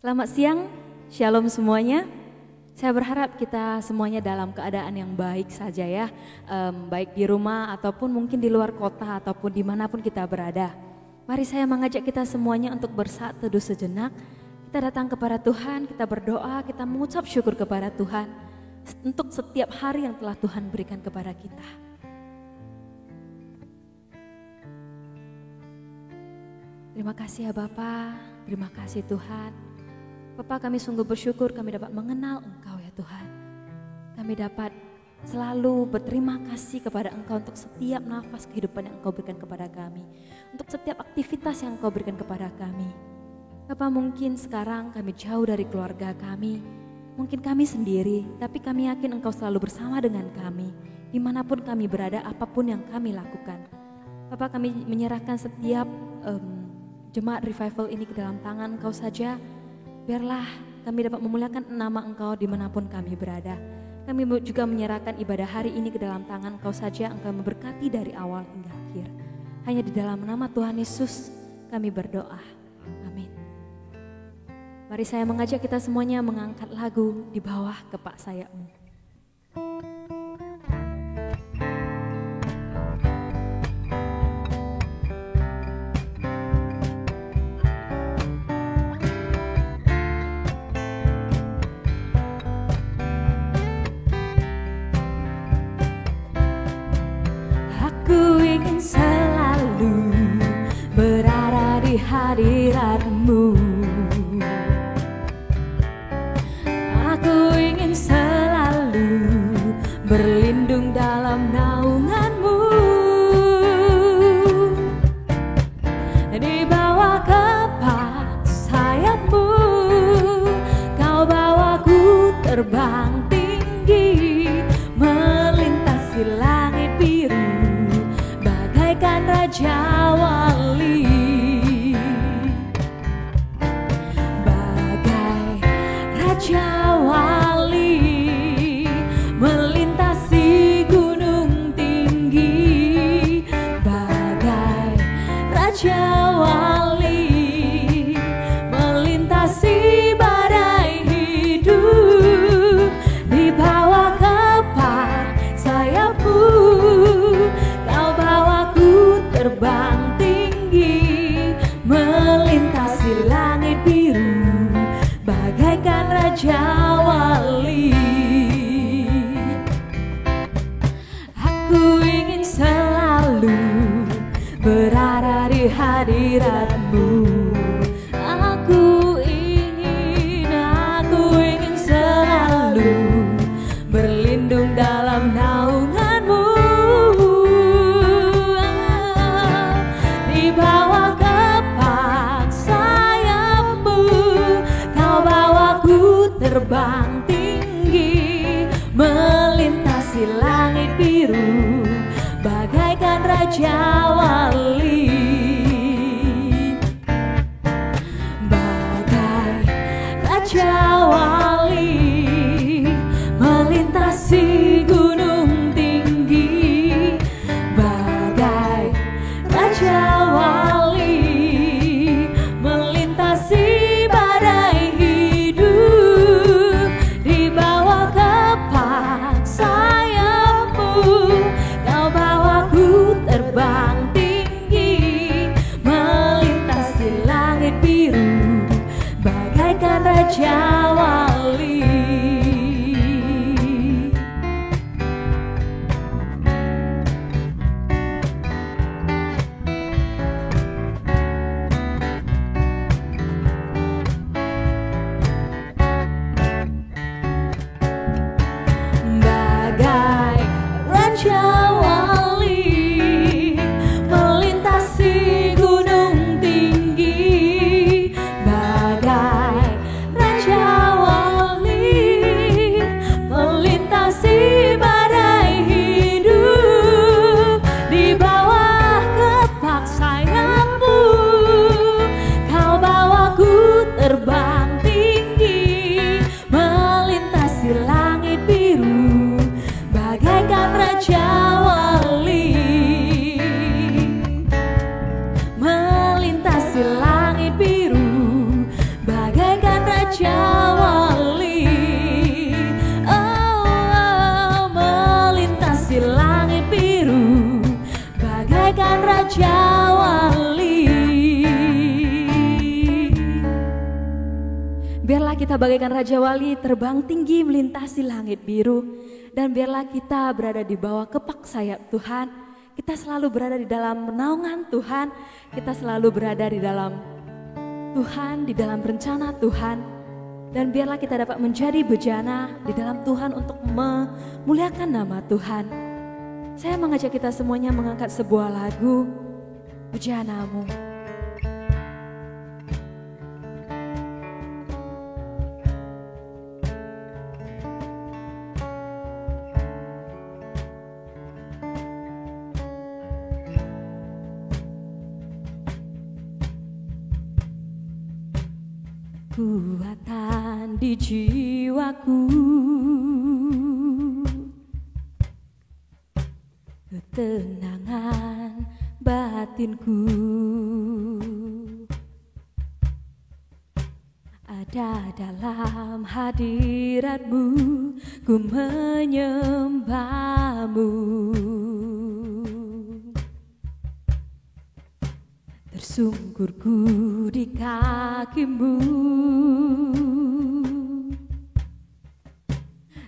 Selamat siang, shalom semuanya. Saya berharap kita semuanya dalam keadaan yang baik saja ya, baik di rumah ataupun mungkin di luar kota ataupun dimanapun kita berada. Mari saya mengajak kita semuanya untuk bersaat teduh sejenak. Kita datang kepada Tuhan, kita berdoa, kita mengucap syukur kepada Tuhan untuk setiap hari yang telah Tuhan berikan kepada kita. Terima kasih ya Bapa, terima kasih Tuhan. Bapa, kami sungguh bersyukur kami dapat mengenal Engkau ya Tuhan. Kami dapat selalu berterima kasih kepada Engkau untuk setiap nafas kehidupan yang Engkau berikan kepada kami. Untuk setiap aktivitas yang Engkau berikan kepada kami. Bapa, mungkin sekarang kami jauh dari keluarga kami. Mungkin kami sendiri, tapi kami yakin Engkau selalu bersama dengan kami. Dimanapun kami berada, apapun yang kami lakukan. Bapa, kami menyerahkan setiap jemaat revival ini ke dalam tangan Engkau saja. Biarlah kami dapat memuliakan nama Engkau dimanapun kami berada. Kami juga menyerahkan ibadah hari ini ke dalam tangan Engkau saja. Engkau memberkati dari awal hingga akhir. Hanya di dalam nama Tuhan Yesus kami berdoa. Amin. Mari saya mengajak kita semuanya mengangkat lagu Di Bawah Kepak Sayap-Mu. Selalu berada di hadirat-Mu. Aku ingin selalu berlindung dalam naungan-Mu. Di bawah kepak sayap-Mu, Kau bawaku terbang tinggi, melintasi langit biru. Bagaikan Raja Wali, bagai Raja Wali, melintasi gunung tinggi. Bagai Raja Wali, melintasi badai hidup. Di bawah kepak sayap-Mu, terbang tinggi, melintasi langit biru, bagaikan Raja Wali. Aku ingin selalu berada di hadirat-Mu. Aku ingin selalu berlindung dalam naungan-Mu. Bawah kepak sayap-Mu, Kau bawaku terbang tinggi, melintasi langit biru, bagaikan Raja Wali. Bagai Raja Wali, melintasi gunung tinggi. Bagai Raja Wali, melintasi badai hidup. Di bawah kepak sayap-Mu, Kau bawaku terbang tinggi, melintasi langit biru, bagaikan Raja Wali. Raja Wali, Raja Wali. Biarlah kita bagaikan Raja Wali terbang tinggi melintasi langit biru. Dan biarlah kita berada di bawah kepak sayap Tuhan. Kita selalu berada di dalam naungan Tuhan. Kita selalu berada di dalam Tuhan, di dalam rencana Tuhan. Dan biarlah kita dapat menjadi bejana di dalam Tuhan untuk memuliakan nama Tuhan. Saya mengajak kita semuanya mengangkat sebuah lagu, Bejana-Mu. Kekuatan di jiwaku, ketenangan batinku, ada dalam hadirat-Mu, ku menyembah-Mu. Tersungkurku di kaki-Mu,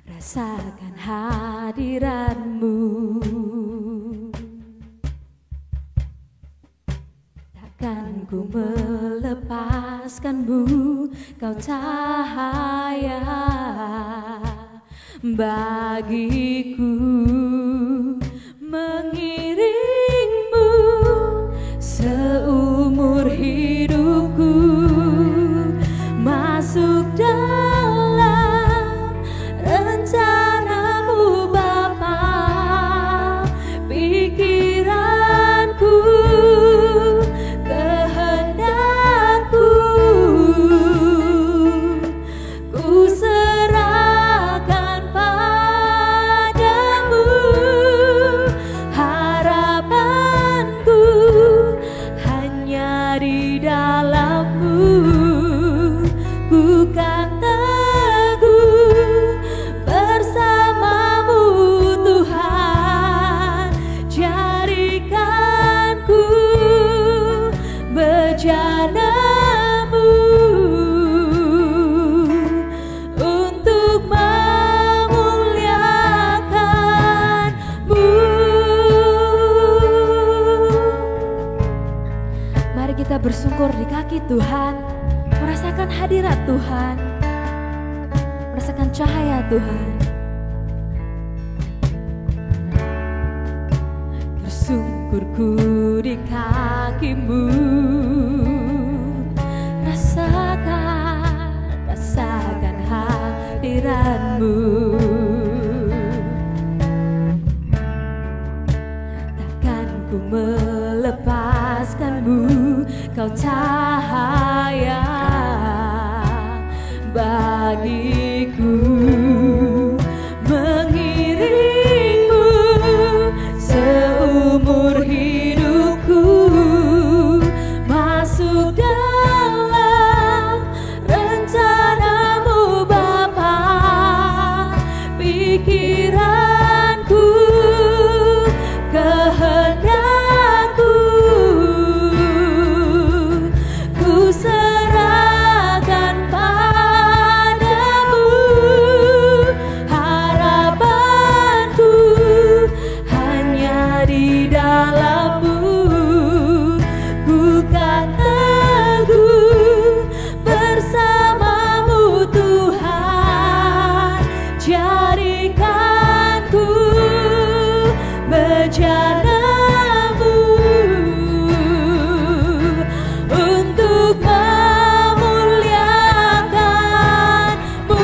rasakan hadirat-Mu. Takkan ku melepaskan-Mu, Kau cahaya bagiku. Mengiring-Mu seumur hidupku, masuk dalam rencana-Mu Bapa. Pikiranku, kehendakku, ku serahkan padamu. Harapanku hanya di dalam-Mu, ku kan teguh bersama-Mu Tuhan. Jadikanku bejana-Mu untuk memuliakan-Mu. Mari kita bersungkur di kaki Tuhan, merasakan hadirat Tuhan, merasakan cahaya Tuhan. Bersungkurku di kaki-Mu, rasakan hadirat-Mu. Takkan ku melepaskan-Mu, Kau cahaya bagiku. Mengiringku seumur hidupku, masuk dalam rencana-Mu Bapa. Pikiranku, kehendakku, ku serahkan padamu. Harapanku hanya di dalam-Mu, ku kan teguh bersama-Mu Tuhan. Jadikanku bejana-Mu untuk memuliakan-Mu.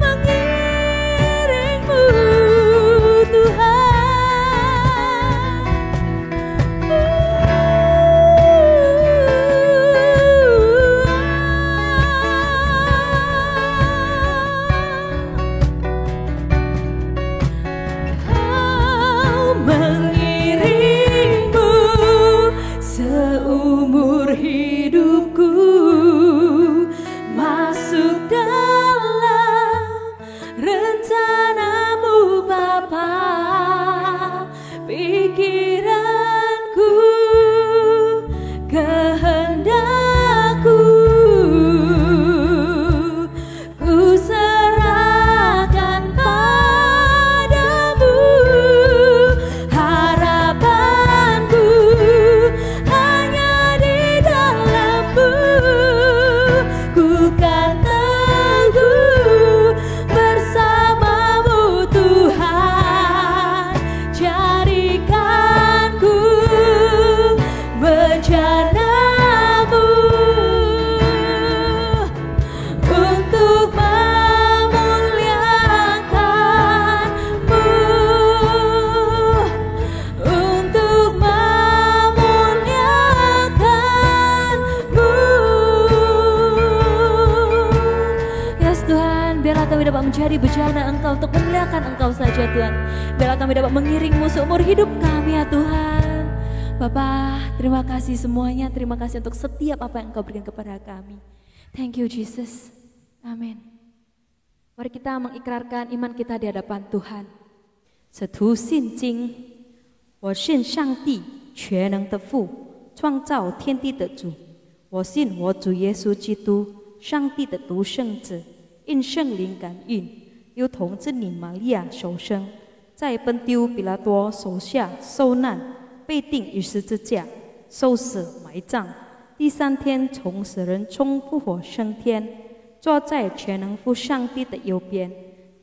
Mengiring-Mu Tuhan. biarlah kami dapat menjadi bejana Engkau untuk memuliakan Engkau saja Tuhan. Biarlah kami dapat mengiring-Mu seumur hidup kami ya Tuhan. Bapa, terima kasih semuanya, terima kasih untuk setiap apa yang Engkau berikan kepada kami. Thank you Jesus. Amin. Mari kita mengikrarkan iman kita di hadapan Tuhan. 此徒信经，我信上帝全能的父，创造天地的主。我信我主耶稣基督，上帝的独生子，因圣灵感孕，由童真女玛利亚首生，在奔丢比拉多手下受难，被钉于十字架，受死埋葬，第三天从死人中复活升天，坐在全能父上帝的右边，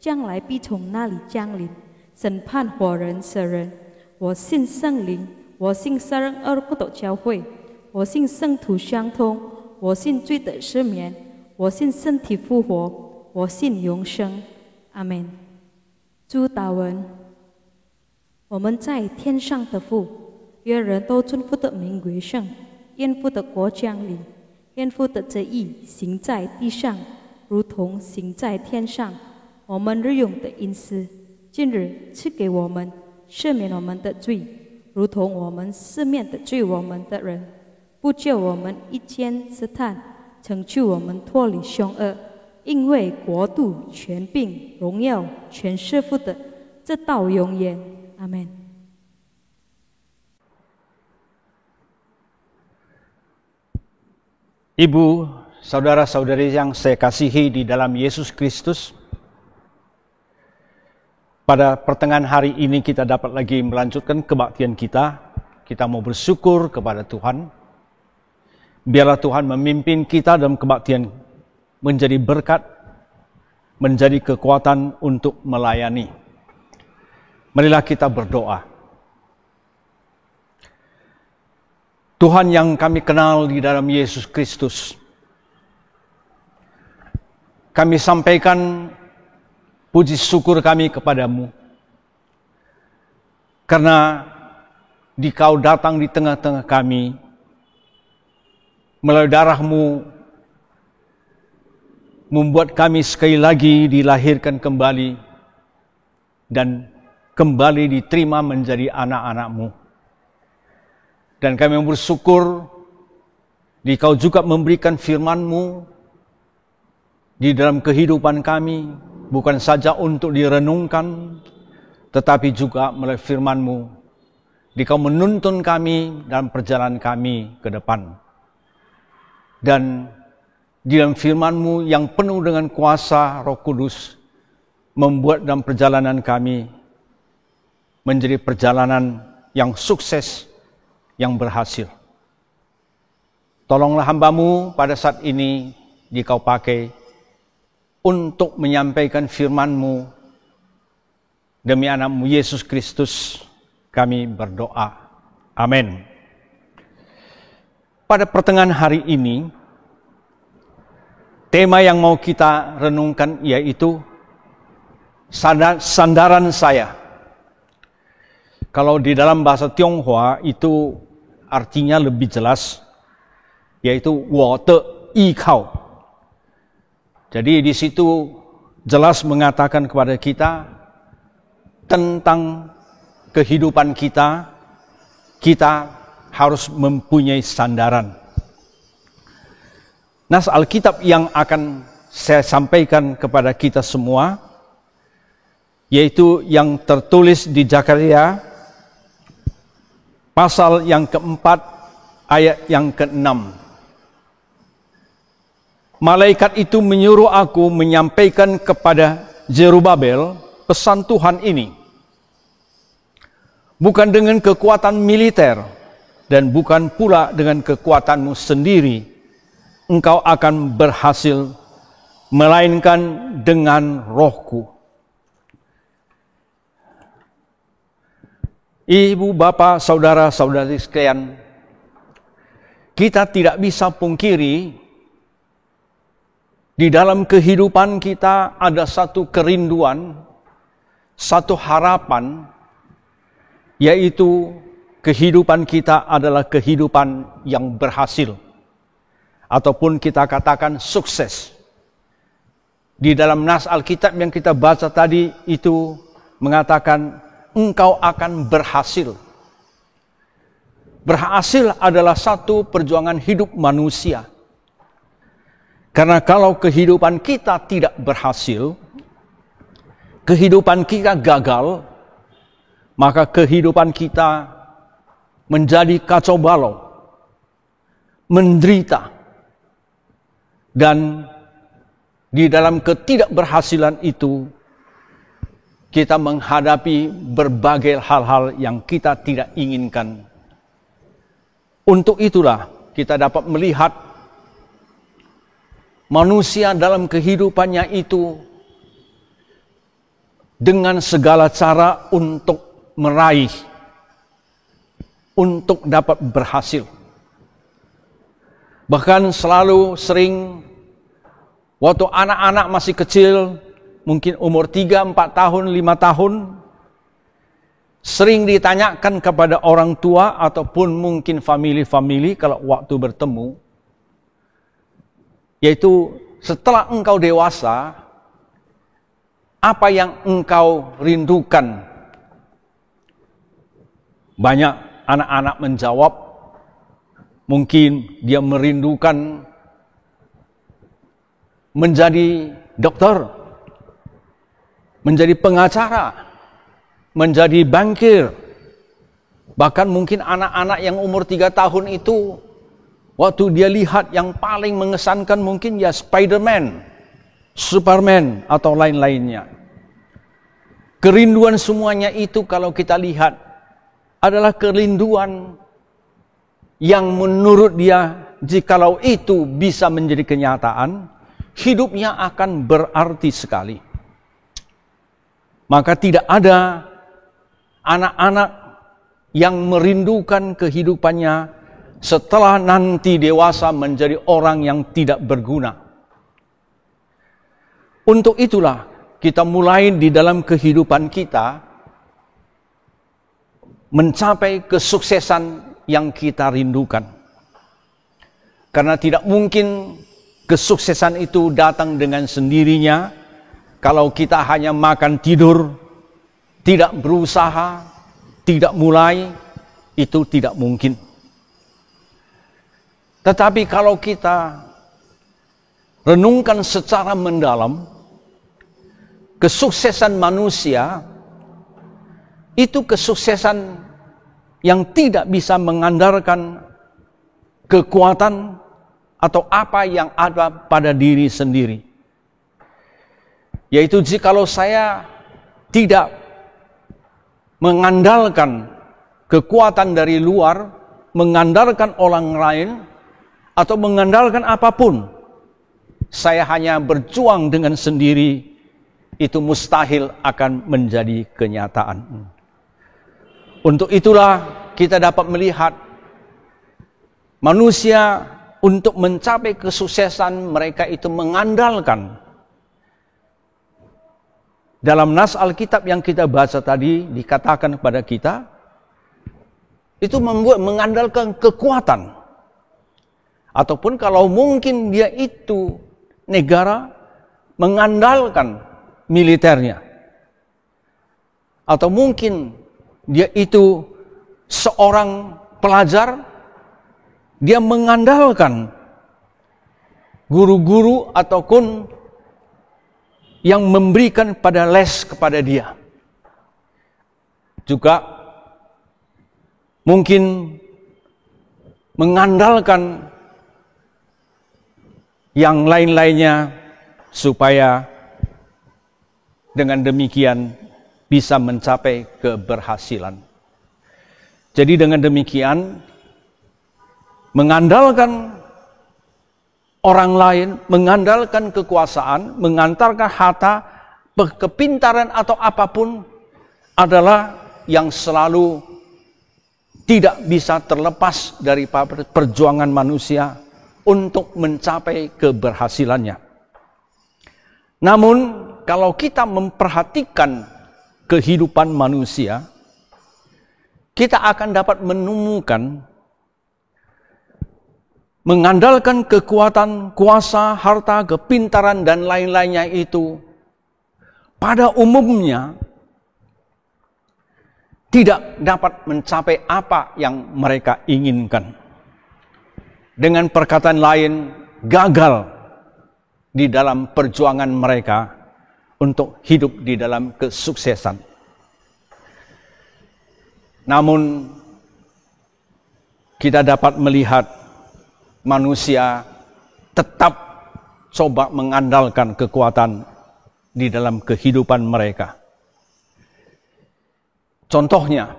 将来必从那里降临，审判活人死人。我信圣灵，我信圣二不斗教会，我信圣徒相通，我信罪的赦免，我信身体复活，我信永生。阿门。主祷文：我们在天上的父，愿人都尊父的名为圣，愿父的国降临，愿父的旨意行在地上，如同行在天上。我们日用的饮食，今日赐给我们，赦免我们的罪，如同我们赦免的罪我们的人，不叫我们一见试探，成就我们脱离凶恶。因为国度、权柄、荣耀，全是父的，直到永远。阿门。Ibu, saudara-saudari yang saya kasihi di dalam Yesus Kristus, pada pertengahan hari ini kita dapat lagi melanjutkan kebaktian kita. Kita mau bersyukur kepada Tuhan. Biarlah Tuhan memimpin kita dalam kebaktian menjadi berkat, menjadi kekuatan untuk melayani. Marilah kita berdoa. Tuhan yang kami kenal di dalam Yesus Kristus, kami sampaikan puji syukur kami kepadamu, karena Dikau datang di tengah-tengah kami, melalui darah-Mu, membuat kami sekali lagi dilahirkan kembali, dan kembali diterima menjadi anak-anak-Mu. Dan kami bersyukur, Dikau juga memberikan firman-Mu di dalam kehidupan kami, bukan saja untuk direnungkan, tetapi juga melalui firman-Mu, Dikau menuntun kami dalam perjalanan kami ke depan. Dan di dalam firman-Mu yang penuh dengan kuasa Roh Kudus, membuat dalam perjalanan kami menjadi perjalanan yang sukses, yang berhasil. Tolonglah hamba-Mu pada saat ini Dikau pakai untuk menyampaikan firman-Mu. Demi anak-Mu Yesus Kristus kami berdoa. Amin. Pada pertengahan hari ini, tema yang mau kita renungkan yaitu sandaran saya. Kalau di dalam bahasa Tionghoa itu artinya lebih jelas, yaitu 我的依靠. Jadi di situ jelas mengatakan kepada kita tentang kehidupan kita, kita harus mempunyai sandaran. Nas Alkitab yang akan saya sampaikan kepada kita semua, yaitu yang tertulis di Zakaria, pasal yang keempat, ayat yang ke-6. Malaikat itu menyuruh aku menyampaikan kepada Zerubabel pesan Tuhan ini. Bukan dengan kekuatan militer dan bukan pula dengan kekuatanmu sendiri engkau akan berhasil, melainkan dengan Rohku. Ibu, bapak, saudara-saudari sekalian, kita tidak bisa pungkiri di dalam kehidupan kita ada satu kerinduan, satu harapan, yaitu kehidupan kita adalah kehidupan yang berhasil, ataupun kita katakan sukses. Di dalam nas Alkitab yang kita baca tadi itu mengatakan engkau akan berhasil. Berhasil adalah satu perjuangan hidup manusia. Karena kalau kehidupan kita tidak berhasil, kehidupan kita gagal, maka kehidupan kita menjadi kacau balau, menderita, dan di dalam ketidakberhasilan itu kita menghadapi berbagai hal-hal yang kita tidak inginkan. Untuk itulah kita dapat melihat manusia dalam kehidupannya itu dengan segala cara untuk meraih, untuk dapat berhasil. Bahkan selalu sering waktu anak-anak masih kecil, mungkin umur 3, 4 tahun, 5 tahun, sering ditanyakan kepada orang tua ataupun mungkin family kalau waktu bertemu, yaitu setelah engkau dewasa, apa yang engkau rindukan? Banyak anak-anak menjawab, mungkin dia merindukan menjadi dokter, menjadi pengacara, menjadi bankir. Bahkan mungkin anak-anak yang umur 3 tahun itu, waktu dia lihat yang paling mengesankan mungkin ya Spider-Man, Superman, atau lain-lainnya. Kerinduan semuanya itu kalau kita lihat adalah kerinduan yang menurut dia, jikalau itu bisa menjadi kenyataan, hidupnya akan berarti sekali. Maka tidak ada anak-anak yang merindukan kehidupannya setelah nanti dewasa menjadi orang yang tidak berguna. Untuk itulah kita mulai di dalam kehidupan kita mencapai kesuksesan yang kita rindukan. Karena tidak mungkin kesuksesan itu datang dengan sendirinya kalau kita hanya makan tidur, tidak berusaha, tidak mulai, itu tidak mungkin. Tetapi kalau kita renungkan secara mendalam, kesuksesan manusia itu kesuksesan yang tidak bisa mengandalkan kekuatan atau apa yang ada pada diri sendiri. Yaitu jikalau saya tidak mengandalkan kekuatan dari luar, mengandalkan orang lain, atau mengandalkan apapun, saya hanya berjuang dengan sendiri, itu mustahil akan menjadi kenyataan. Untuk itulah kita dapat melihat manusia untuk mencapai kesuksesan mereka itu mengandalkan. Dalam nas Alkitab yang kita baca tadi dikatakan kepada kita, itu mengandalkan kekuatan. Ataupun kalau mungkin dia itu negara, mengandalkan militernya. Atau mungkin dia itu seorang pelajar, dia mengandalkan guru-guru ataupun yang memberikan pada les kepada dia. Juga mungkin mengandalkan yang lain-lainnya supaya dengan demikian bisa mencapai keberhasilan. Jadi dengan demikian, mengandalkan orang lain, mengandalkan kekuasaan, mengandalkan harta, kepintaran atau apapun adalah yang selalu tidak bisa terlepas dari perjuangan manusia untuk mencapai keberhasilannya. Namun, kalau kita memperhatikan kehidupan manusia, kita akan dapat menemukan mengandalkan kekuatan, kuasa, harta, kepintaran, dan lain-lainnya itu pada umumnya tidak dapat mencapai apa yang mereka inginkan. Dengan perkataan lain, gagal di dalam perjuangan mereka untuk hidup di dalam kesuksesan. Namun, kita dapat melihat manusia tetap coba mengandalkan kekuatan di dalam kehidupan mereka. Contohnya,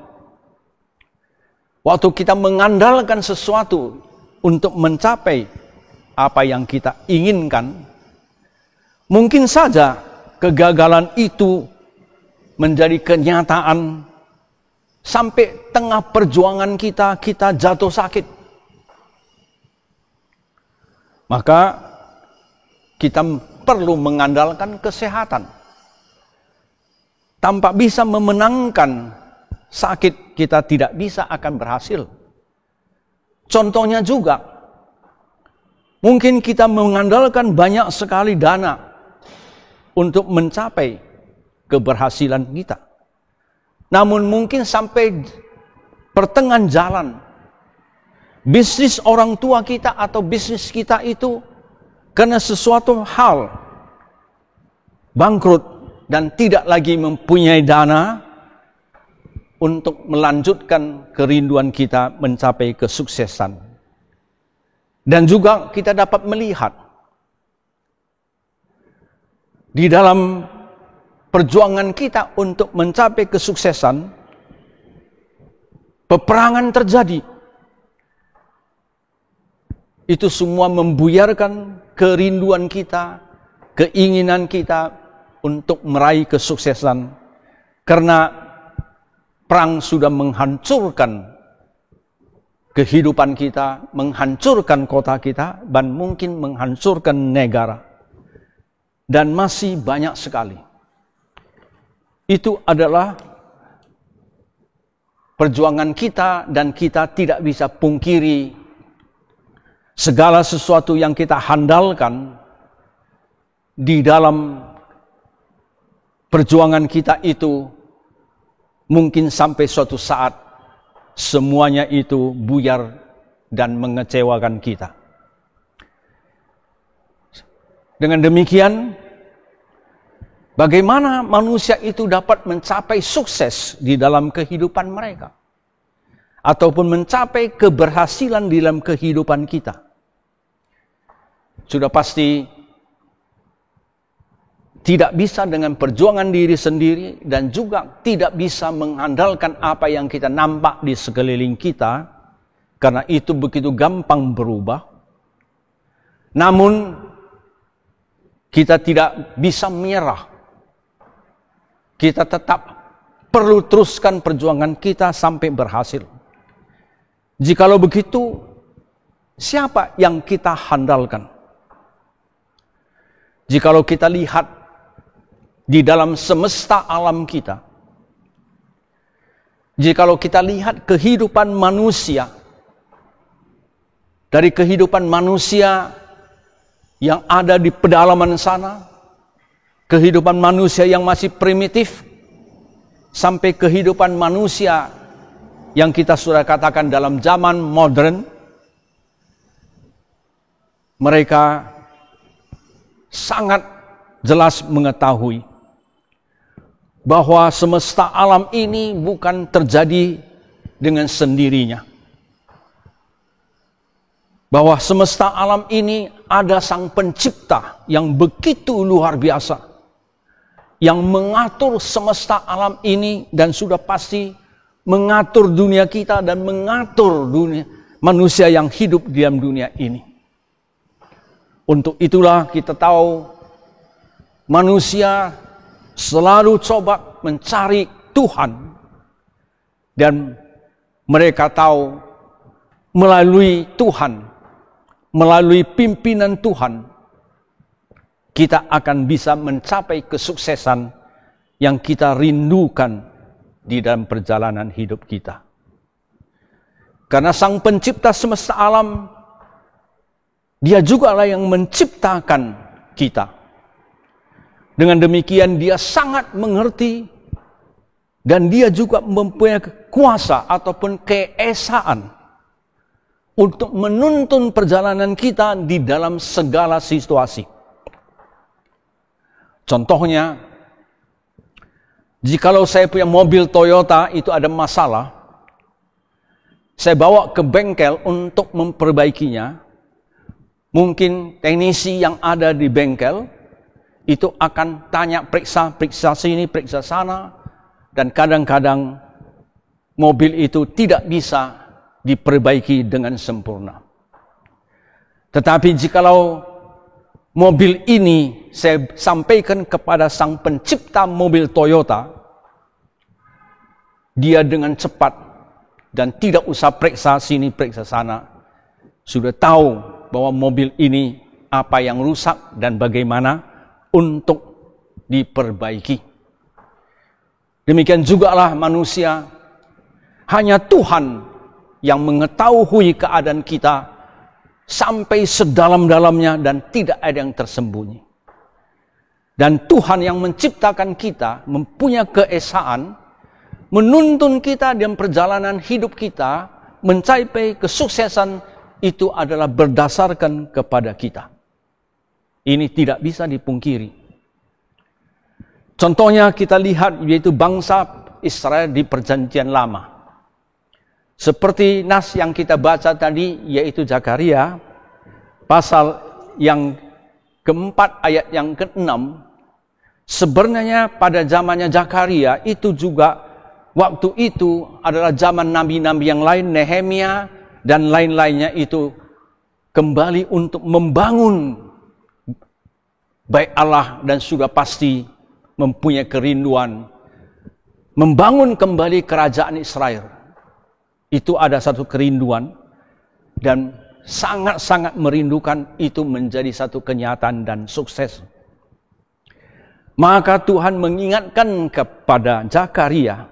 waktu kita mengandalkan sesuatu untuk mencapai apa yang kita inginkan, mungkin saja kegagalan itu menjadi kenyataan sampai tengah perjuangan kita jatuh sakit. Maka kita perlu mengandalkan kesehatan. Tanpa bisa memenangkan sakit, kita tidak bisa akan berhasil. Contohnya juga, mungkin kita mengandalkan banyak sekali dana untuk mencapai keberhasilan kita. Namun mungkin sampai pertengahan jalan, bisnis orang tua kita atau bisnis kita itu karena sesuatu hal bangkrut dan tidak lagi mempunyai dana untuk melanjutkan kerinduan kita mencapai kesuksesan. Dan juga kita dapat melihat di dalam perjuangan kita untuk mencapai kesuksesan, peperangan terjadi. Itu semua membuyarkan kerinduan kita, keinginan kita untuk meraih kesuksesan. Karena perang sudah menghancurkan kehidupan kita, menghancurkan kota kita, dan mungkin menghancurkan negara. Dan masih banyak sekali. Itu adalah perjuangan kita dan kita tidak bisa pungkiri segala sesuatu yang kita handalkan di dalam perjuangan kita itu mungkin sampai suatu saat semuanya itu buyar dan mengecewakan kita. Dengan demikian, bagaimana manusia itu dapat mencapai sukses di dalam kehidupan mereka? Ataupun mencapai keberhasilan di dalam kehidupan kita? Sudah pasti tidak bisa dengan perjuangan diri sendiri dan juga tidak bisa mengandalkan apa yang kita nampak di sekeliling kita, karena itu begitu gampang berubah. Namun, kita tidak bisa menyerah. Kita tetap perlu teruskan perjuangan kita sampai berhasil. Jikalau begitu, siapa yang kita handalkan? Jikalau kita lihat di dalam semesta alam kita, jikalau kita lihat kehidupan manusia, dari kehidupan manusia yang ada di pedalaman sana, kehidupan manusia yang masih primitif, sampai kehidupan manusia yang kita sudah katakan dalam zaman modern, mereka sangat jelas mengetahui bahwa semesta alam ini bukan terjadi dengan sendirinya. Bahwa semesta alam ini ada Sang Pencipta yang begitu luar biasa, yang mengatur semesta alam ini dan sudah pasti mengatur dunia kita dan mengatur dunia manusia yang hidup di dalam dunia ini. Untuk itulah kita tahu manusia selalu coba mencari Tuhan, dan mereka tahu melalui Tuhan, melalui pimpinan Tuhan, kita akan bisa mencapai kesuksesan yang kita rindukan di dalam perjalanan hidup kita. Karena Sang Pencipta semesta alam Dia jugalah yang menciptakan kita. Dengan demikian dia sangat mengerti dan dia juga mempunyai kuasa ataupun keesaan untuk menuntun perjalanan kita di dalam segala situasi. Contohnya, jikalau saya punya mobil Toyota itu ada masalah, saya bawa ke bengkel untuk memperbaikinya, mungkin teknisi yang ada di bengkel itu akan tanya periksa sini, periksa sana, dan kadang-kadang mobil itu tidak bisa diperbaiki dengan sempurna. Tetapi jikalau mobil ini saya sampaikan kepada sang pencipta mobil Toyota, dia dengan cepat dan tidak usah periksa sini, periksa sana, sudah tahu bahwa mobil ini apa yang rusak dan bagaimana untuk diperbaiki. Demikian jugalah manusia, hanya Tuhan yang mengetahui keadaan kita sampai sedalam-dalamnya dan tidak ada yang tersembunyi. Dan Tuhan yang menciptakan kita mempunyai keesaan menuntun kita dalam perjalanan hidup kita mencapai kesuksesan itu adalah berdasarkan kepada kita. Ini tidak bisa dipungkiri. Contohnya kita lihat yaitu bangsa Israel di Perjanjian Lama. Seperti nas yang kita baca tadi, yaitu Zakaria, pasal yang keempat ayat yang ke-6, sebenarnya pada zamannya Zakaria itu juga, waktu itu adalah zaman nabi-nabi yang lain, Nehemia dan lain-lainnya itu kembali untuk membangun Bait Allah dan sudah pasti mempunyai kerinduan membangun kembali kerajaan Israel. Itu ada satu kerinduan dan sangat-sangat merindukan itu menjadi satu kenyataan dan sukses. Maka Tuhan mengingatkan kepada Zakaria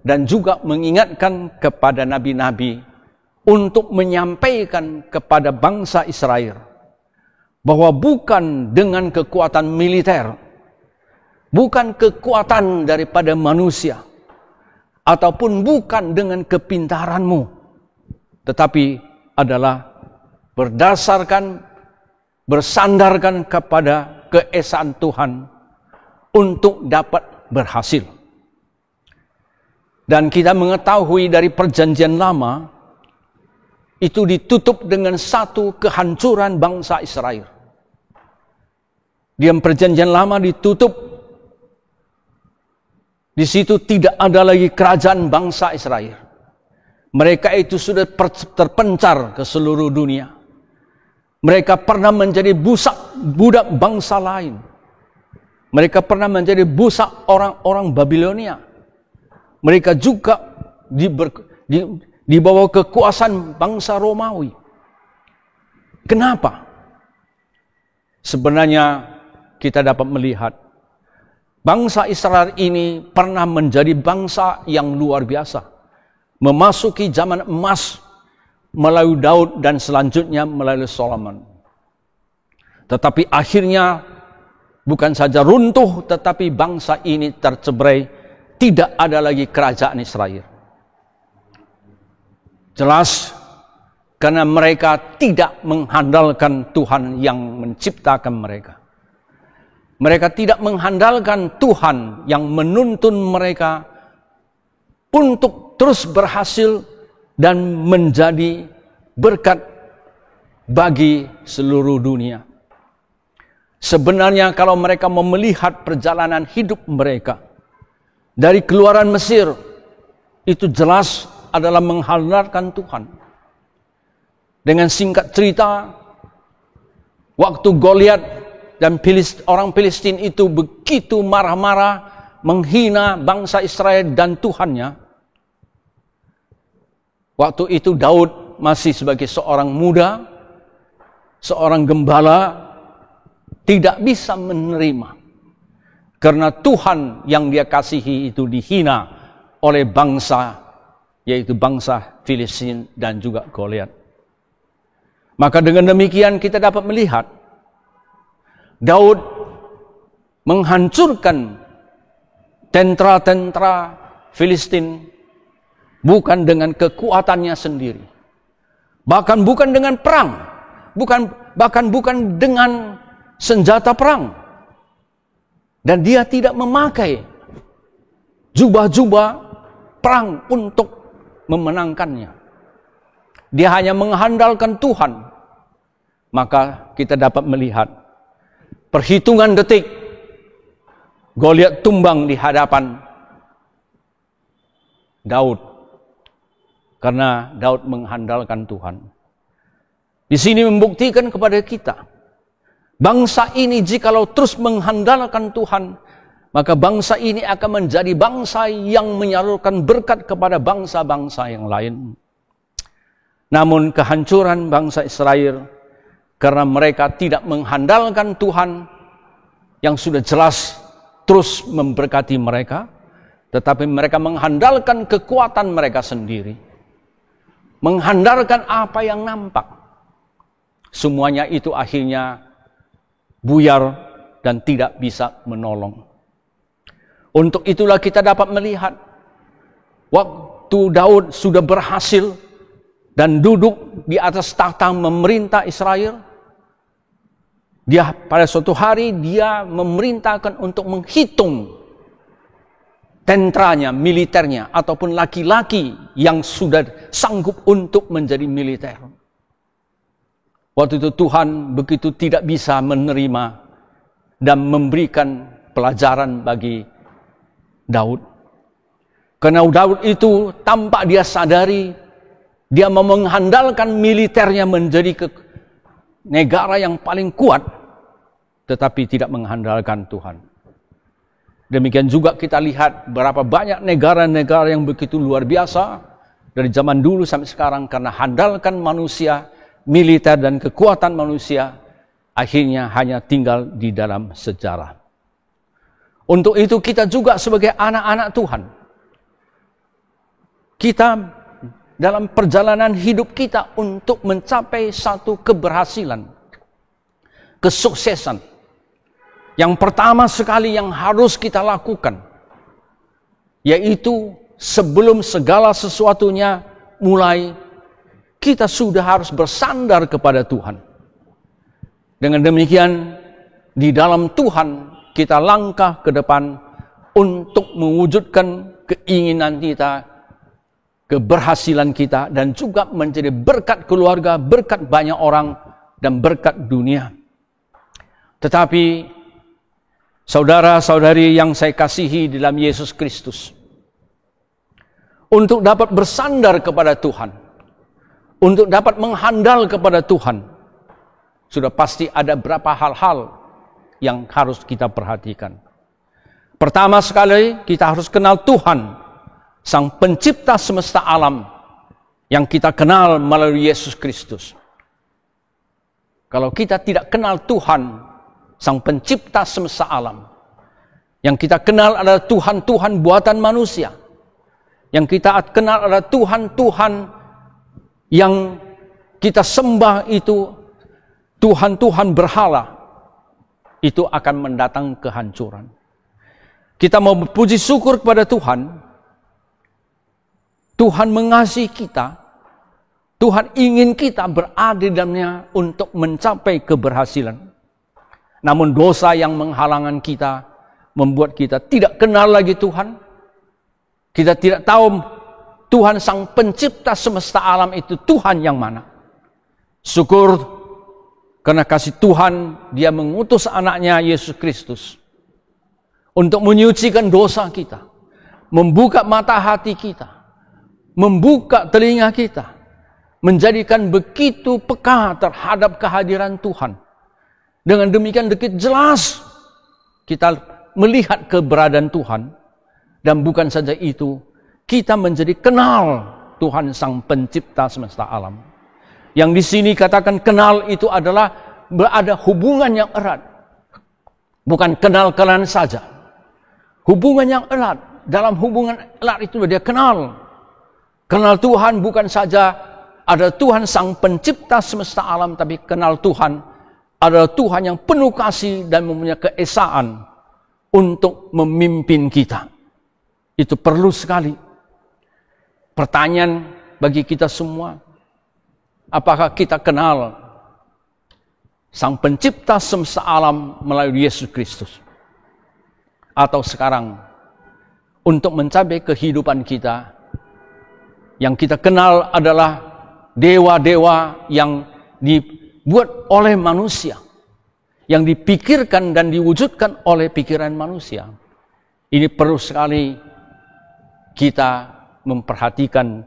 dan juga mengingatkan kepada nabi-nabi untuk menyampaikan kepada bangsa Israel bahwa bukan dengan kekuatan militer, bukan kekuatan daripada manusia, ataupun bukan dengan kepintaranmu, tetapi adalah bersandarkan kepada keesaan Tuhan untuk dapat berhasil. Dan kita mengetahui dari Perjanjian Lama itu ditutup dengan satu kehancuran bangsa Israel. Di Perjanjian Lama ditutup. Di situ tidak ada lagi kerajaan bangsa Israel. Mereka itu sudah terpencar ke seluruh dunia. Mereka pernah menjadi budak bangsa lain. Mereka pernah menjadi budak orang-orang Babilonia. Mereka juga di bawah kekuasaan bangsa Romawi. Kenapa? Sebenarnya kita dapat melihat bangsa Israel ini pernah menjadi bangsa yang luar biasa. Memasuki zaman emas melalui Daud dan selanjutnya melalui Solomon. Tetapi akhirnya bukan saja runtuh, tetapi bangsa ini terceberai. Tidak ada lagi kerajaan Israel. Jelas karena mereka tidak mengandalkan Tuhan yang menciptakan mereka. Mereka tidak mengandalkan Tuhan yang menuntun mereka untuk terus berhasil dan menjadi berkat bagi seluruh dunia. Sebenarnya kalau mereka mau melihat perjalanan hidup mereka dari keluaran Mesir, itu jelas adalah mengandalkan Tuhan. Dengan singkat cerita, waktu Goliat dan orang Filistin itu begitu marah-marah, menghina bangsa Israel dan Tuhannya. Waktu itu Daud masih sebagai seorang muda, seorang gembala, tidak bisa menerima. Karena Tuhan yang dia kasihi itu dihina oleh bangsa, yaitu bangsa Filistin dan juga Goliat. Maka dengan demikian kita dapat melihat Daud menghancurkan tentara-tentara Filistin bukan dengan kekuatannya sendiri. Bahkan bukan dengan perang. Bahkan bukan dengan senjata perang. Dan dia tidak memakai jubah-jubah perang untuk memenangkannya. Dia hanya mengandalkan Tuhan. Maka kita dapat melihat perhitungan detik Goliat tumbang di hadapan Daud. Karena Daud mengandalkan Tuhan. Di sini membuktikan kepada kita, bangsa ini jikalau terus mengandalkan Tuhan, maka bangsa ini akan menjadi bangsa yang menyalurkan berkat kepada bangsa-bangsa yang lain. Namun kehancuran bangsa Israel karena mereka tidak mengandalkan Tuhan yang sudah jelas terus memberkati mereka, tetapi mereka mengandalkan kekuatan mereka sendiri. Mengandalkan apa yang nampak. Semuanya itu akhirnya buyar dan tidak bisa menolong. Untuk itulah kita dapat melihat waktu Daud sudah berhasil dan duduk di atas tahta memerintah Israel, dia pada suatu hari dia memerintahkan untuk menghitung tentaranya, militernya, ataupun laki-laki yang sudah sanggup untuk menjadi militer. Waktu itu Tuhan begitu tidak bisa menerima dan memberikan pelajaran bagi Daud. Karena Daud itu tanpa dia sadari, dia mengandalkan militernya menjadi negara yang paling kuat, tetapi tidak mengandalkan Tuhan. Demikian juga kita lihat berapa banyak negara-negara yang begitu luar biasa dari zaman dulu sampai sekarang karena handalkan manusia, militer dan kekuatan manusia, akhirnya hanya tinggal di dalam sejarah. Untuk itu kita juga sebagai anak-anak Tuhan, kita dalam perjalanan hidup kita untuk mencapai satu keberhasilan, kesuksesan. Yang pertama sekali yang harus kita lakukan, yaitu sebelum segala sesuatunya mulai, kita sudah harus bersandar kepada Tuhan. Dengan demikian, di dalam Tuhan kita langkah ke depan untuk mewujudkan keinginan kita, keberhasilan kita, dan juga menjadi berkat keluarga, berkat banyak orang, dan berkat dunia. Tetapi saudara-saudari yang saya kasihi dalam Yesus Kristus, untuk dapat bersandar kepada Tuhan, untuk dapat menghandal kepada Tuhan, sudah pasti ada beberapa hal-hal yang harus kita perhatikan. Pertama sekali, kita harus kenal Tuhan, Sang Pencipta semesta alam, yang kita kenal melalui Yesus Kristus. Kalau kita tidak kenal Tuhan, Sang Pencipta semesta alam, yang kita kenal adalah Tuhan-Tuhan buatan manusia, yang kita kenal adalah Tuhan-Tuhan yang kita sembah itu, Tuhan-Tuhan berhala, itu akan mendatang kehancuran. Kita mau berpuji syukur kepada Tuhan. Tuhan mengasihi kita. Tuhan ingin kita berada di dalamnya untuk mencapai keberhasilan. Namun dosa yang menghalangan kita membuat kita tidak kenal lagi Tuhan. Kita tidak tahu Tuhan Sang Pencipta semesta alam itu Tuhan yang mana. Syukur karena kasih Tuhan, Dia mengutus anaknya Yesus Kristus untuk menyucikan dosa kita, membuka mata hati kita, membuka telinga kita, menjadikan begitu peka terhadap kehadiran Tuhan. Dengan demikian dekat jelas kita melihat keberadaan Tuhan. Dan bukan saja itu, kita menjadi kenal Tuhan Sang Pencipta semesta alam. Yang di sini katakan kenal itu adalah berada hubungan yang erat. Bukan kenal-kenalan saja. Hubungan yang erat. Dalam hubungan erat itu dia kenal. Kenal Tuhan bukan saja ada Tuhan sang pencipta semesta alam, tapi kenal Tuhan adalah Tuhan yang penuh kasih dan mempunyai keesaan untuk memimpin kita. Itu perlu sekali. Pertanyaan bagi kita semua, apakah kita kenal sang pencipta semesta alam melalui Yesus Kristus? Atau sekarang untuk mencapai kehidupan kita, yang kita kenal adalah dewa-dewa yang dibuat oleh manusia, yang dipikirkan dan diwujudkan oleh pikiran manusia. Ini perlu sekali kita memperhatikan,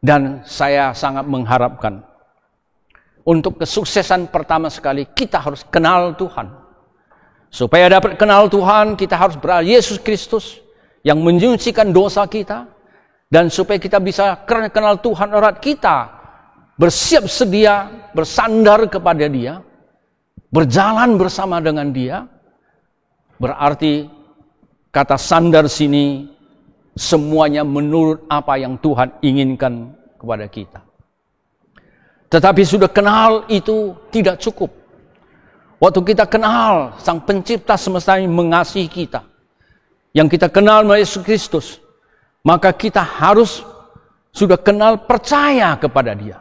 dan saya sangat mengharapkan untuk kesuksesan pertama sekali kita harus kenal Tuhan. Supaya dapat kenal Tuhan, kita harus beralih Yesus Kristus yang menyucikan dosa kita, dan supaya kita bisa kenal Tuhan erat, kita bersiap sedia bersandar kepada Dia, berjalan bersama dengan Dia. Berarti kata sandar sini semuanya menurut apa yang Tuhan inginkan kepada kita. Tetapi sudah kenal itu tidak cukup. Waktu kita kenal sang pencipta semesta ini mengasihi kita, yang kita kenal melalui Yesus Kristus, maka kita harus sudah kenal percaya kepada Dia.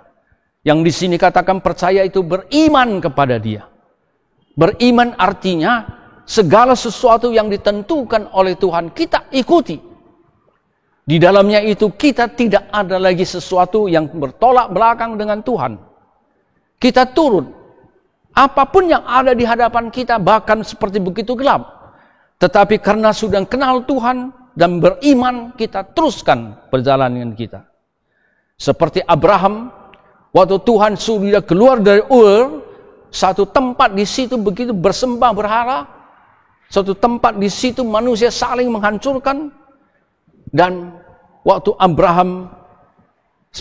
Yang di sini katakan percaya itu beriman kepada Dia. Beriman artinya segala sesuatu yang ditentukan oleh Tuhan kita ikuti. Di dalamnya itu kita tidak ada lagi sesuatu yang bertolak belakang dengan Tuhan. Kita turun. Apapun yang ada di hadapan kita, bahkan seperti begitu gelap. Tetapi karena sudah kenal Tuhan dan beriman, kita teruskan perjalanan kita. Seperti Abraham, waktu Tuhan sudah keluar dari Ur, satu tempat di situ begitu bersembah berhala, satu tempat di situ manusia saling menghancurkan, dan waktu Abraham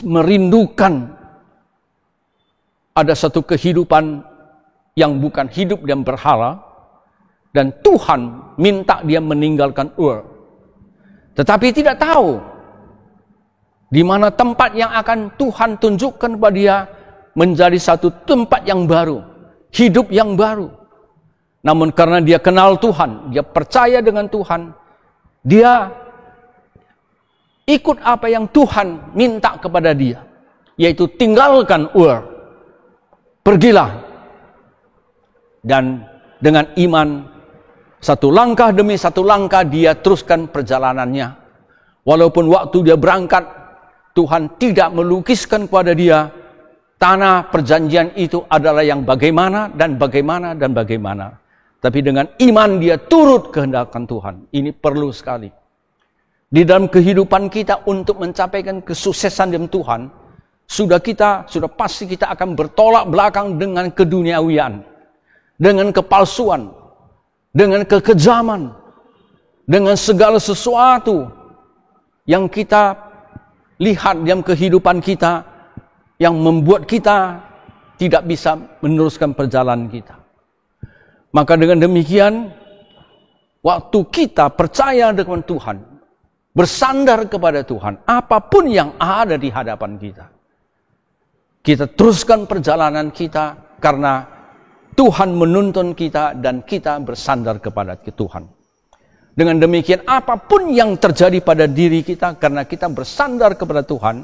merindukan ada satu kehidupan yang bukan hidup dan berhala, dan Tuhan minta dia meninggalkan Ur. Tetapi tidak tahu di mana tempat yang akan Tuhan tunjukkan kepada dia menjadi satu tempat yang baru, hidup yang baru. Namun karena dia kenal Tuhan, dia percaya dengan Tuhan, dia ikut apa yang Tuhan minta kepada dia, yaitu tinggalkan Ur, pergilah. Dan dengan iman, satu langkah demi satu langkah dia teruskan perjalanannya. Walaupun waktu dia berangkat, Tuhan tidak melukiskan kepada dia tanah perjanjian itu adalah yang bagaimana dan bagaimana dan bagaimana. Tapi dengan iman dia turut kehendakan Tuhan. Ini perlu sekali. Di dalam kehidupan kita untuk mencapaikan kesuksesan dengan Tuhan, sudah pasti kita akan bertolak belakang dengan keduniawian, dengan kepalsuan, dengan kekejaman, dengan segala sesuatu yang kita lihat dalam kehidupan kita yang membuat kita tidak bisa meneruskan perjalanan kita. Maka dengan demikian, waktu kita percaya dengan Tuhan, bersandar kepada Tuhan, apapun yang ada di hadapan kita, kita teruskan perjalanan kita karena Tuhan menuntun kita dan kita bersandar kepada Tuhan. Dengan demikian apapun yang terjadi pada diri kita karena kita bersandar kepada Tuhan,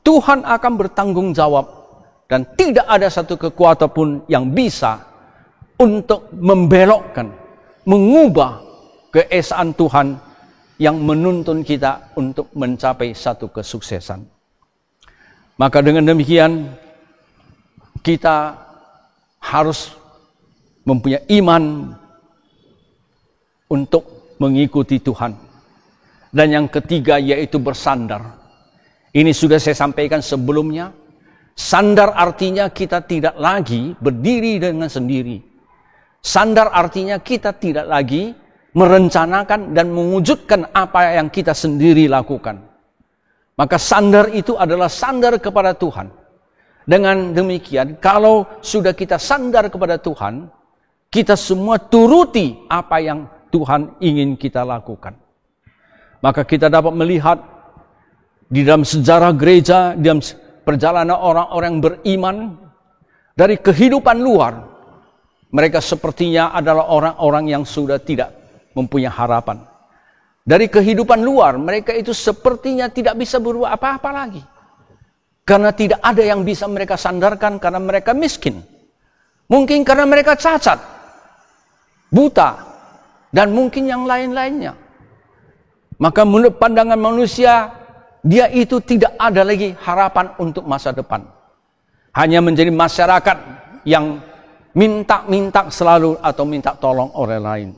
Tuhan akan bertanggung jawab dan tidak ada satu kekuatan pun yang bisa untuk membelokkan, mengubah keesaan Tuhan yang menuntun kita untuk mencapai satu kesuksesan. Maka dengan demikian kita harus mempunyai iman untuk mengikuti Tuhan. Dan yang ketiga yaitu bersandar. Ini sudah saya sampaikan sebelumnya. Sandar artinya kita tidak lagi berdiri dengan sendiri. Sandar artinya kita tidak lagi merencanakan dan mewujudkan apa yang kita sendiri lakukan. Maka sandar itu adalah sandar kepada Tuhan. Dengan demikian, kalau sudah kita sandar kepada Tuhan, kita semua turuti apa yang Tuhan ingin kita lakukan. Maka kita dapat melihat di dalam sejarah gereja, dalam perjalanan orang-orang beriman dari kehidupan luar, mereka sepertinya adalah orang-orang yang sudah tidak mempunyai harapan. Dari kehidupan luar, mereka itu sepertinya tidak bisa berbuat apa-apa lagi. Karena tidak ada yang bisa mereka sandarkan karena mereka miskin. Mungkin karena mereka cacat, buta, dan mungkin yang lain-lainnya. Maka menurut pandangan manusia, dia itu tidak ada lagi harapan untuk masa depan. Hanya menjadi masyarakat yang minta-minta selalu atau minta tolong orang lain.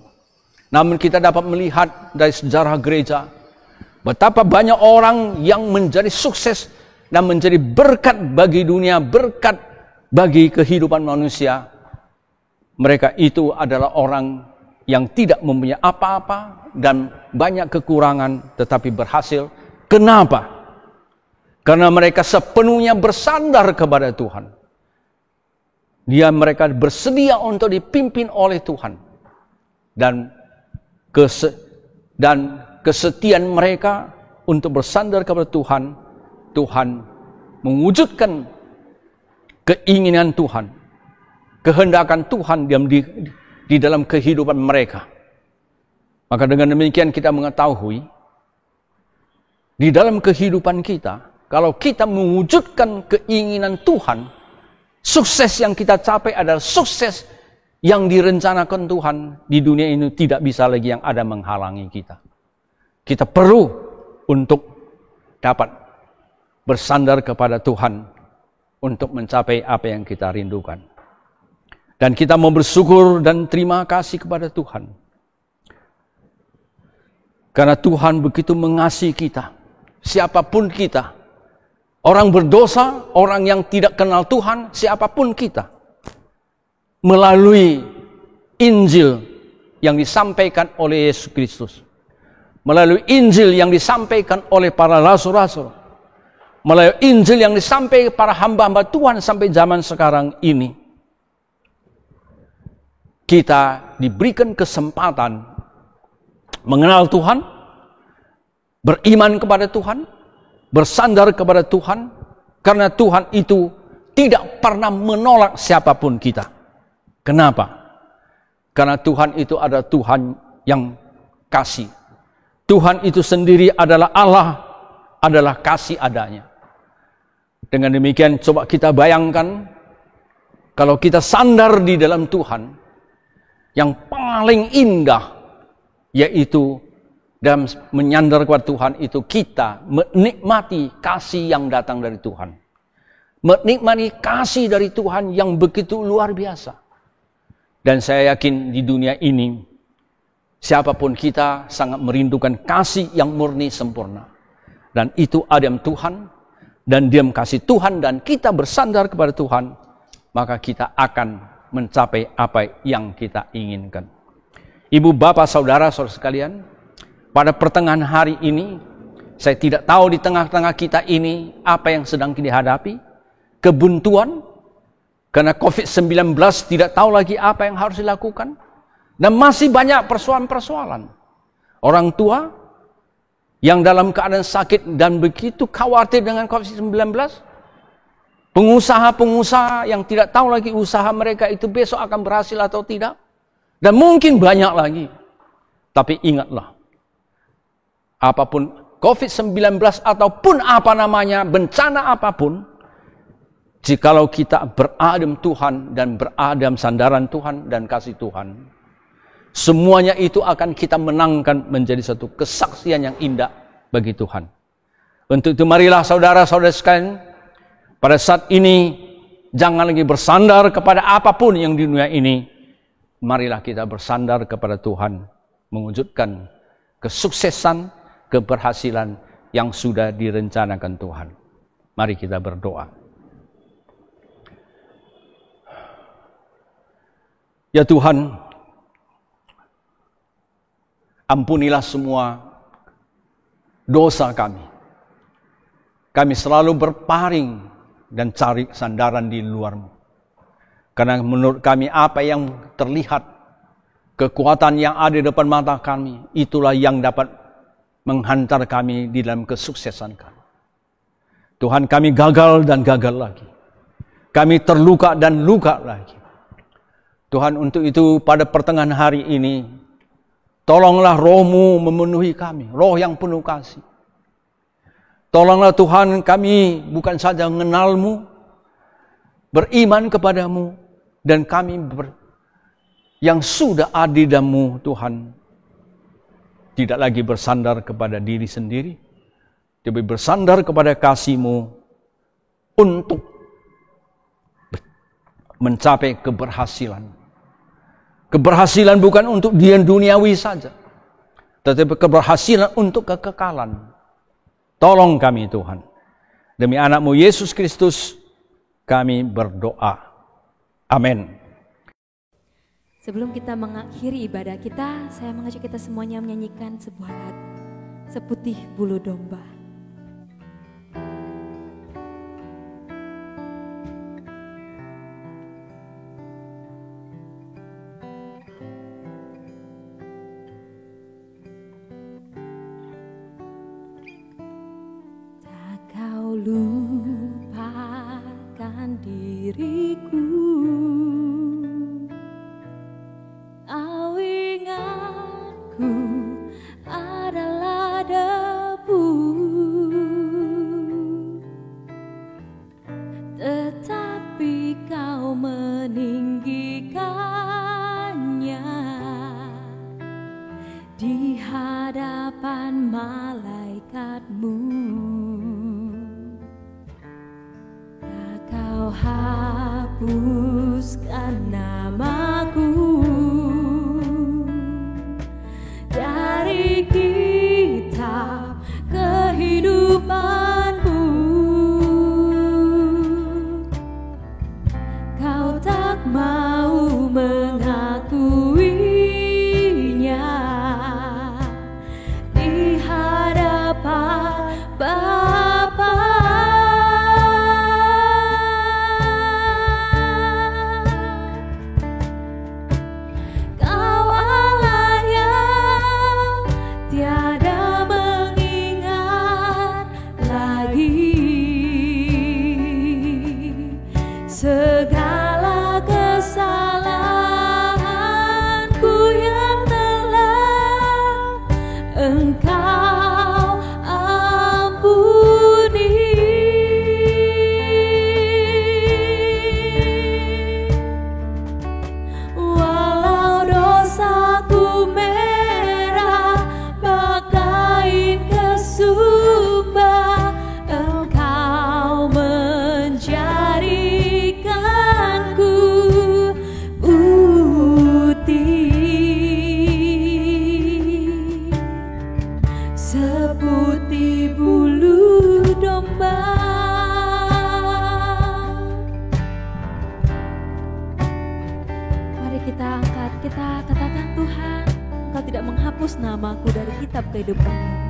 Namun kita dapat melihat dari sejarah gereja, betapa banyak orang yang menjadi sukses dan menjadi berkat bagi dunia, berkat bagi kehidupan manusia. Mereka itu adalah orang yang tidak mempunyai apa-apa dan banyak kekurangan tetapi berhasil. Kenapa? Karena mereka sepenuhnya bersandar kepada Tuhan. Mereka bersedia untuk dipimpin oleh Tuhan. Dan kesetiaan mereka untuk bersandar kepada Tuhan, Tuhan mewujudkan keinginan Tuhan, kehendakan Tuhan di dalam kehidupan mereka. Maka dengan demikian kita mengetahui, di dalam kehidupan kita, kalau kita mewujudkan keinginan Tuhan, sukses yang kita capai adalah sukses yang direncanakan Tuhan di dunia ini. Tidak bisa lagi yang ada menghalangi kita. Kita perlu untuk dapat bersandar kepada Tuhan untuk mencapai apa yang kita rindukan. Dan kita mau bersyukur dan terima kasih kepada Tuhan. Karena Tuhan begitu mengasihi kita. Siapapun kita. Orang berdosa, orang yang tidak kenal Tuhan, siapapun kita. Melalui Injil yang disampaikan oleh Yesus Kristus. Melalui Injil yang disampaikan oleh para rasul-rasul. Melalui Injil yang disampaikan para hamba-hamba Tuhan sampai zaman sekarang ini. Kita diberikan kesempatan mengenal Tuhan, beriman kepada Tuhan, bersandar kepada Tuhan, karena Tuhan itu tidak pernah menolak siapapun kita. Kenapa? Karena Tuhan itu adalah Tuhan yang kasih. Tuhan itu sendiri adalah Allah, adalah kasih adanya. Dengan demikian coba kita bayangkan, kalau kita sandar di dalam Tuhan, yang paling indah yaitu dalam menyandar kepada Tuhan itu kita menikmati kasih yang datang dari Tuhan. Menikmati kasih dari Tuhan yang begitu luar biasa. Dan saya yakin di dunia ini, siapapun kita sangat merindukan kasih yang murni sempurna. Dan itu ada Tuhan, dan diam kasih Tuhan, dan kita bersandar kepada Tuhan, maka kita akan mencapai apa yang kita inginkan. Ibu, bapak, saudara-saudara sekalian, pada pertengahan hari ini, saya tidak tahu di tengah-tengah kita ini apa yang sedang dihadapi, kebuntuan, karena COVID-19 tidak tahu lagi apa yang harus dilakukan, dan masih banyak persoalan-persoalan. Orang tua yang dalam keadaan sakit dan begitu khawatir dengan COVID-19, pengusaha-pengusaha yang tidak tahu lagi usaha mereka itu besok akan berhasil atau tidak, dan mungkin banyak lagi. Tapi ingatlah, apapun COVID-19 ataupun apa namanya, bencana apapun, jikalau kita beradam Tuhan dan beradam sandaran Tuhan dan kasih Tuhan, semuanya itu akan kita menangkan menjadi satu kesaksian yang indah bagi Tuhan. Untuk itu marilah saudara-saudara sekalian, pada saat ini jangan lagi bersandar kepada apapun yang di dunia ini. Marilah kita bersandar kepada Tuhan, mewujudkan kesuksesan, keberhasilan yang sudah direncanakan Tuhan. Mari kita berdoa. Ya Tuhan, ampunilah semua dosa kami. Kami selalu berpaling dan cari sandaran di luar-Mu. Karena menurut kami apa yang terlihat, kekuatan yang ada di depan mata kami, itulah yang dapat menghantar kami di dalam kesuksesan kami. Tuhan, kami gagal dan gagal lagi. Kami terluka dan luka lagi. Tuhan, untuk itu pada pertengahan hari ini, tolonglah Roh-Mu memenuhi kami, Roh yang penuh kasih. Tolonglah Tuhan, kami bukan saja mengenal-Mu, beriman kepadamu, dan kami yang sudah ada di dalam-Mu, Tuhan, tidak lagi bersandar kepada diri sendiri, tapi bersandar kepada kasih-Mu untuk mencapai keberhasilan. Keberhasilan bukan untuk duniawi saja, tetapi keberhasilan untuk kekekalan. Tolong kami Tuhan. Demi anak-Mu Yesus Kristus, kami berdoa. Amin. Sebelum kita mengakhiri ibadah kita, saya mengajak kita semuanya menyanyikan sebuah lagu, Seputih Bulu Domba. Tak kau lupakan diriku, kau ingatku adalah debu, tetapi kau meninggikannya di hadapan malaikat-Mu. Tak kau hapuskan namaku dari kitab kehidupan-Mu. Kau tak mau mengakuinya di hadapan Bapa. Kau Allah yang tiada mengingat lagi segala kesalahanku yang telah Engkau ampuni. Walau dosaku merah bagai kesumba, Engkau menjadikanku putih seputih bulu domba. Mari kita angkat, kita katakan, Tuhan, Engkau tidak menghapus namaku dari kitab kehidupan-Mu.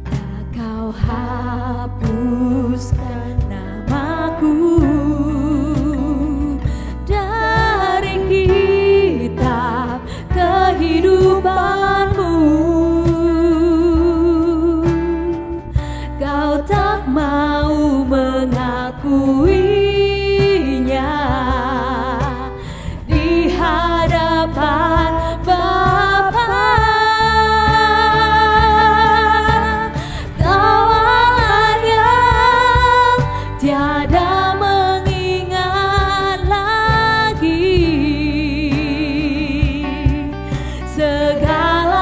Tak kau hapuskan namaku dari kitab kehidupan-Mu. Kau tak mau mengakuinya di hadapan Bapa. Kau Allah yang tiada mengingat lagi segala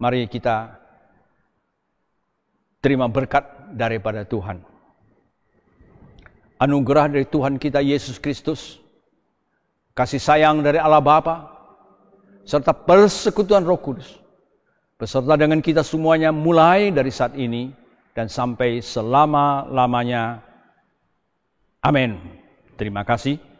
Mari kita terima berkat daripada Tuhan. Anugerah dari Tuhan kita Yesus Kristus, kasih sayang dari Allah Bapa, serta persekutuan Roh Kudus beserta dengan kita semuanya mulai dari saat ini dan sampai selama-lamanya. Amin. Terima kasih.